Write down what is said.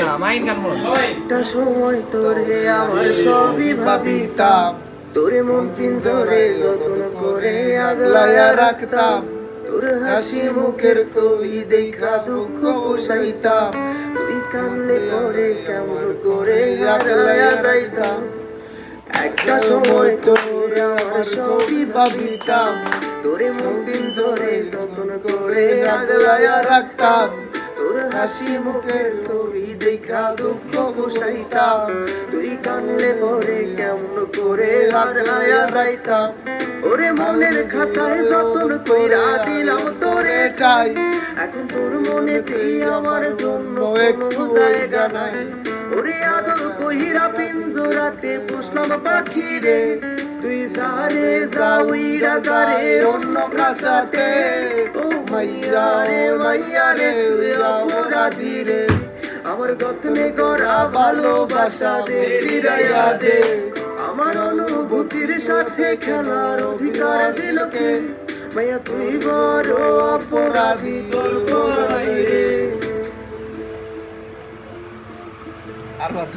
না মাইন গান বল একটা সময় তোরে আমার সবই ভাবিতাম, তোরে মন পিঞ্জরে যতন করে আগলায়া রাখতাম, তোর হাসি মুখের ছবি দেখা দুঃখ বসাইতাম, তুই কান্নে পরে কেমন করে আগলায়া যাইতাম। একটা সময় তোরে আমার সবই ভাবিতাম, তোরে মন পিঞ্জরে যতন করে আগলায়া রাখতাম, তোর হাসি মুখের ছবি দেখা দুঃখ বসাইতাম, তুই কানলে পরে কেমন করে হারায়া যাইতাম। ওরে মনের খাঁচায় যতন কইরা দিলাম তোরে ঠাই, এখন তোর মনেতে আমার জন্য একটু জায়গা নাই। ওরে আদর কইরা পিঞ্জরাতে পুষলাম পাখি রে, তুই যারে যাউইরা যারে অন্য কাছাতে। ও মাইয়া রে মাইয়া রে তুই অপরাধী রে, আমার যত্নে করা ভালোবাসা ফিরাইয়া দে। আমার অনুভূতির সাথে খেলার অধিকার দিল কে, মাইয়া তুই বড় অপরাধী তোর রে। আর বাদ